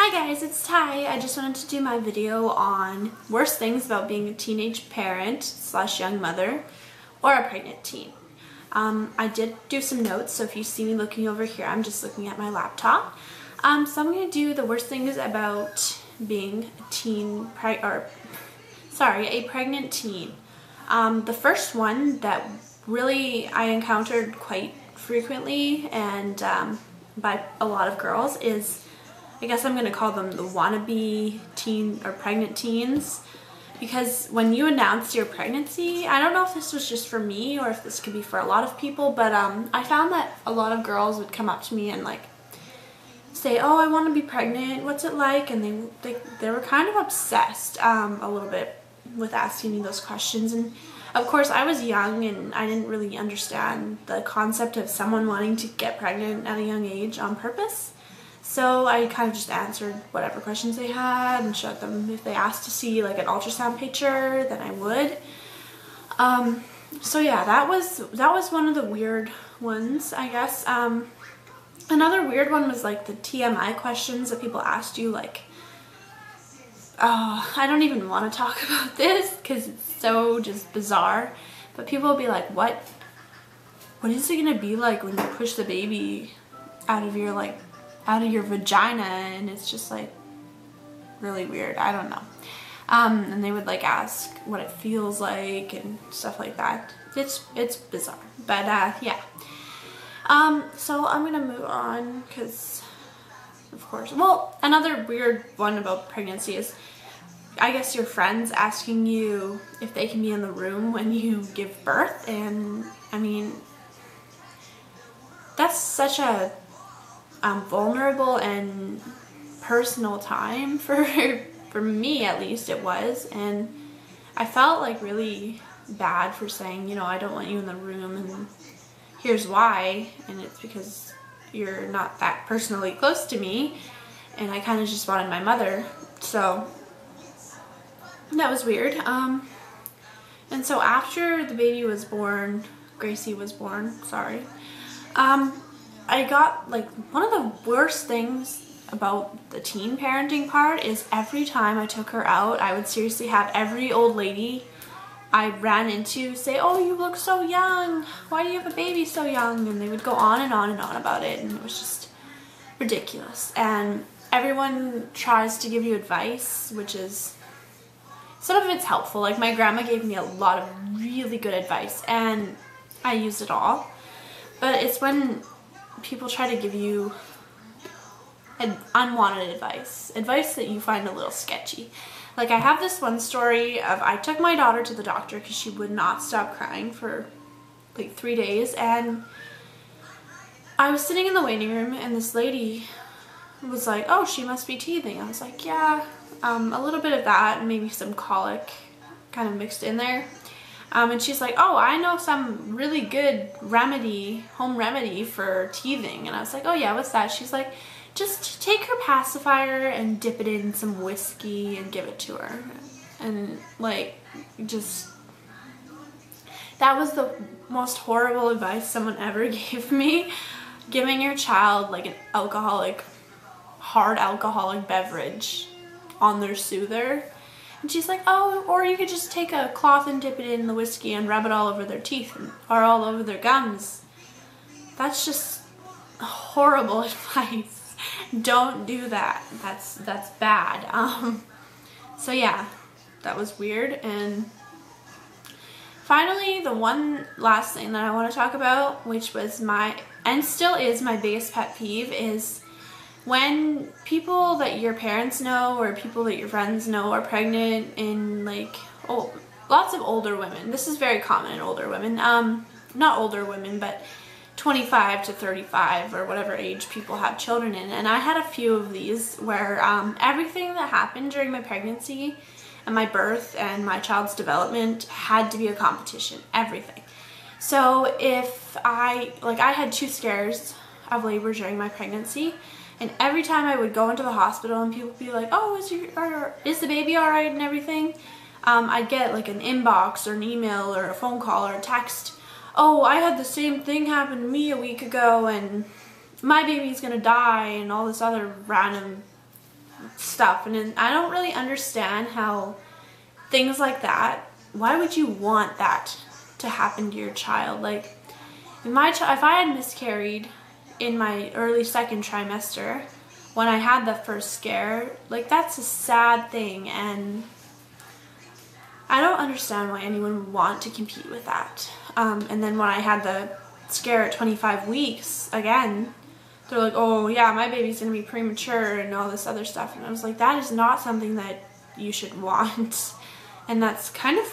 Hi guys, it's Ty. I just wanted to do my video on worst things about being a teenage parent slash young mother or a pregnant teen. I did do some notes, so if you see me looking over here, I'm just looking at my laptop. So I'm going to do the worst things about being a pregnant teen. The first one that really I encountered quite frequently and by a lot of girls is, I guess I'm going to call them the wannabe teen or pregnant teens, because when you announced your pregnancy, I don't know if this was just for me or if this could be for a lot of people, but I found that a lot of girls would come up to me and like say, oh, I want to be pregnant, what's it like? And they were kind of obsessed a little bit with asking me those questions. And of course I was young and I didn't really understand the concept of someone wanting to get pregnant at a young age on purpose. So I kind of just answered whatever questions they had and showed them. If they asked to see like an ultrasound picture, then I would. So yeah, that was one of the weird ones, I guess. Another weird one was like the TMI questions that people asked you, like, oh, I don't even want to talk about this because it's so just bizarre. But people will be like, what is it gonna be like when you push the baby out of your vagina? And it's just like really weird. I don't know. And they would like ask what it feels like and stuff like that. It's bizarre, but yeah. So I'm gonna move on because, of course, well, another weird one about pregnancy is, I guess, your friends asking you if they can be in the room when you give birth. And I mean, that's such a vulnerable and personal time for me, at least it was. And I felt like really bad for saying, you know, I don't want you in the room and here's why, and it's because you're not that personally close to me and I kind of just wanted my mother. So that was weird. And so after the baby was born, Gracie was born, sorry, I got, like, one of the worst things about the teen parenting part is every time I took her out, I would seriously have every old lady I ran into say, oh, you look so young, why do you have a baby so young? And they would go on and on and on about it, and it was just ridiculous. And everyone tries to give you advice, which is, some of it's helpful. Like, my grandma gave me a lot of really good advice and I used it all. But it's when people try to give you unwanted advice that you find a little sketchy. Like, I have this one story of, I took my daughter to the doctor because she would not stop crying for like 3 days, and I was sitting in the waiting room and this lady was like, oh, she must be teething. I was like, yeah, a little bit of that and maybe some colic kind of mixed in there. And she's like, oh, I know some really good home remedy for teething. And I was like, oh yeah, what's that? She's like, just take her pacifier and dip it in some whiskey and give it to her. And like, just, that was the most horrible advice someone ever gave me. Giving your child like an hard alcoholic beverage on their soother. And she's like, oh, or you could just take a cloth and dip it in the whiskey and rub it all over their teeth or all over their gums. That's just horrible advice. Don't do that. That's bad. So yeah, that was weird. And finally, the one last thing that I want to talk about, which was and still is my biggest pet peeve, is when people that your parents know or people that your friends know are pregnant, and like, oh, lots of older women. This is very common in older women. Not older women, but 25 to 35 or whatever age people have children in. And I had a few of these where everything that happened during my pregnancy and my birth and my child's development had to be a competition. Everything. So if I had 2 scares of labor during my pregnancy, and every time I would go into the hospital and people would be like, oh, is the baby all right and everything? I'd get like an inbox or an email or a phone call or a text. Oh, I had the same thing happen to me a week ago and my baby's gonna die, and all this other random stuff. And I don't really understand how things like that, why would you want that to happen to your child? Like, if I had miscarried in my early second trimester when I had the first scare, like, that's a sad thing, and I don't understand why anyone would want to compete with that. And then when I had the scare at 25 weeks, again, they're like, oh yeah, my baby's gonna be premature and all this other stuff. And I was like, that is not something that you should want. And that's kind of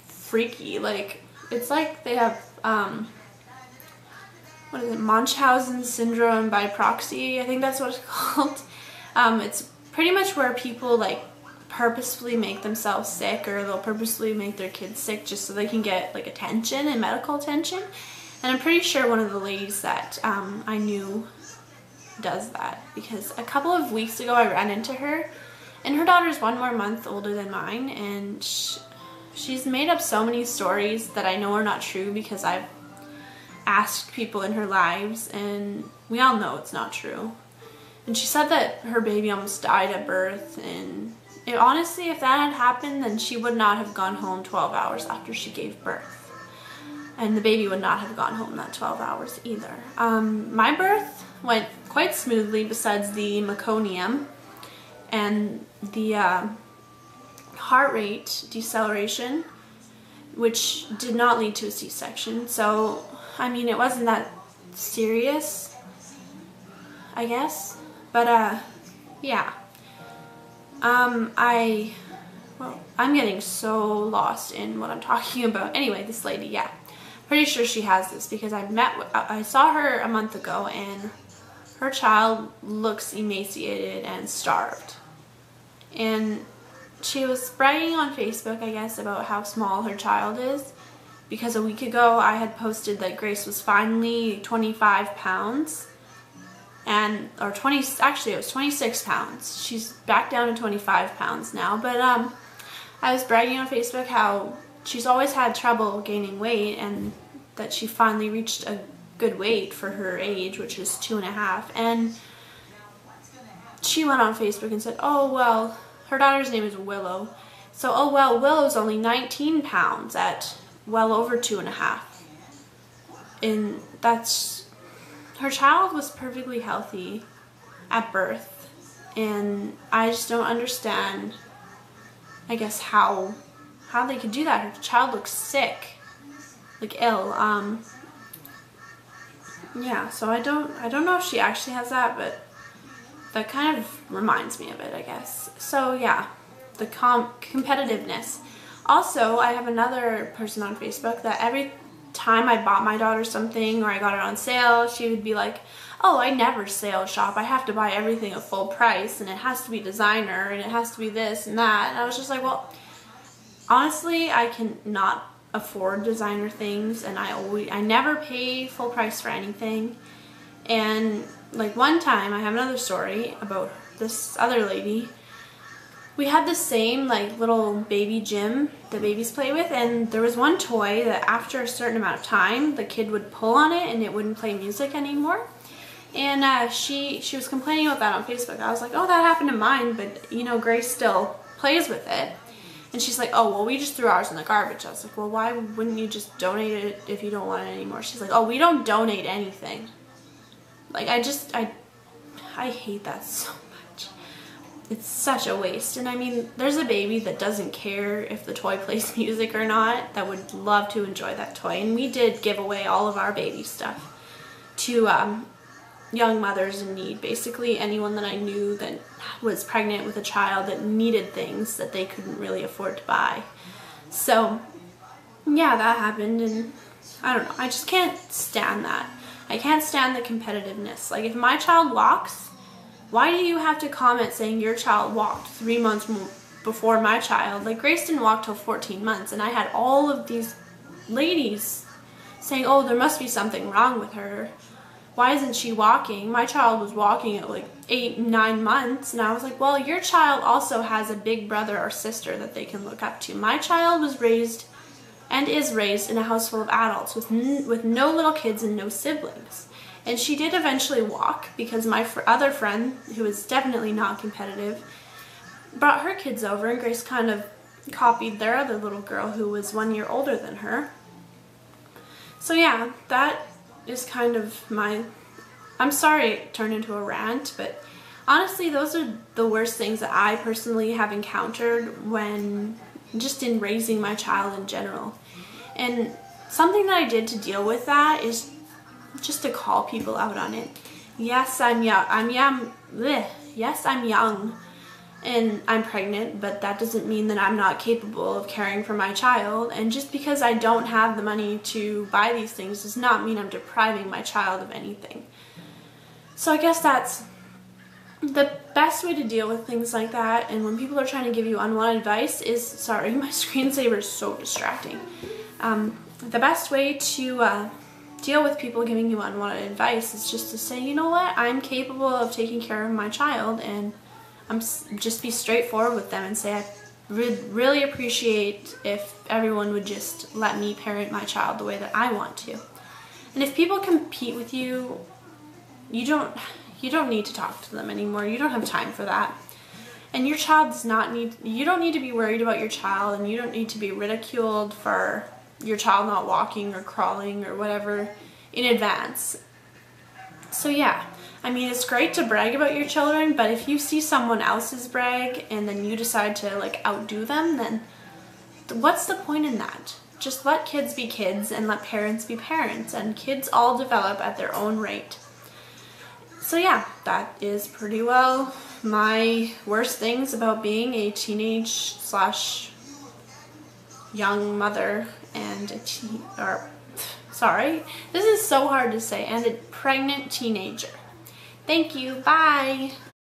freaky. Like, it's like they have, what is it, Munchausen syndrome by proxy, I think that's what it's called. It's pretty much where people like purposefully make themselves sick, or they'll purposely make their kids sick just so they can get like attention and medical attention. And I'm pretty sure one of the ladies that I knew does that, because a couple of weeks ago I ran into her, and her daughter's 1 more month older than mine, and she's made up so many stories that I know are not true because I've asked people in her lives, and we all know it's not true. And she said that her baby almost died at birth, and honestly, if that had happened, then she would not have gone home 12 hours after she gave birth. And the baby would not have gone home that 12 hours either. My birth went quite smoothly, besides the meconium and the heart rate deceleration, which did not lead to a C-section. So, I mean, it wasn't that serious, I guess. But, yeah. I'm getting so lost in what I'm talking about. Anyway, this lady, yeah. Pretty sure she has this because I saw her a month ago, and her child looks emaciated and starved. And she was bragging on Facebook, I guess, about how small her child is, because a week ago I had posted that Grace was finally 25 pounds. Actually it was 26 pounds. She's back down to 25 pounds now. But I was bragging on Facebook how she's always had trouble gaining weight, and that she finally reached a good weight for her age, which is 2.5. And she went on Facebook and said, oh well, her daughter's name is Willow. So, oh well, Willow's only 19 pounds at well over 2.5. And her child was perfectly healthy at birth, and I just don't understand, I guess, how they could do that. Her child looks sick, like ill. Yeah, so I don't know if she actually has that, but that kind of reminds me of it, I guess. So yeah, the competitiveness. Also, I have another person on Facebook that every time I bought my daughter something or I got it on sale, she would be like, oh, I never sale shop. I have to buy everything at full price, and it has to be designer, and it has to be this and that. And I was just like, well, honestly, I can not afford designer things, and I never pay full price for anything. And like one time, I have another story about this other lady. We had the same like little baby gym that babies play with, and there was one toy that after a certain amount of time, the kid would pull on it and it wouldn't play music anymore. And she was complaining about that on Facebook. I was like, oh, that happened to mine, but you know, Grace still plays with it. And she's like, oh, well, we just threw ours in the garbage. I was like, well, why wouldn't you just donate it if you don't want it anymore? She's like, oh, we don't donate anything. Like, I hate that so much. It's such a waste. And I mean, there's a baby that doesn't care if the toy plays music or not, that would love to enjoy that toy. And we did give away all of our baby stuff to young mothers in need, basically anyone that I knew that was pregnant with a child that needed things that they couldn't really afford to buy. So yeah, that happened, and I don't know, I just can't stand that. I can't stand the competitiveness. Like, if my child walks, why do you have to comment saying your child walked 3 months before my child? Like, Grace didn't walk till 14 months, and I had all of these ladies saying, oh, there must be something wrong with her. Why isn't she walking? My child was walking at like 8, 9 months. And I was like, well, your child also has a big brother or sister that they can look up to. My child was raised and is raised in a house full of adults with no little kids and no siblings. And she did eventually walk because my other friend, who is definitely not competitive, brought her kids over, and Grace kind of copied their other little girl who was 1 year older than her. So yeah, that is kind of I'm sorry it turned into a rant, but honestly those are the worst things that I personally have encountered when just in raising my child in general. And something that I did to deal with that is just to call people out on it. Yes, I'm young. Yes, I'm young and I'm pregnant, but that doesn't mean that I'm not capable of caring for my child. And just because I don't have the money to buy these things does not mean I'm depriving my child of anything. So I guess that's the best way to deal with things like that. And when people are trying to give you unwanted advice is, sorry, my screensaver is so distracting. The best way to deal with people giving you unwanted advice is just to say, you know what, I'm capable of taking care of my child, and just be straightforward with them and say, I really appreciate if everyone would just let me parent my child the way that I want to. And if people compete with you, you don't need to talk to them anymore. You don't have time for that. And your child you don't need to be worried about your child, and you don't need to be ridiculed for your child not walking or crawling or whatever in advance. So yeah, I mean, it's great to brag about your children, but if you see someone else's brag and then you decide to like outdo them, then what's the point in that? Just let kids be kids and let parents be parents, and kids all develop at their own rate. So yeah, that is pretty well my worst things about being a teenage / young mother and sorry, this is so hard to say, and a pregnant teenager. Thank you, bye!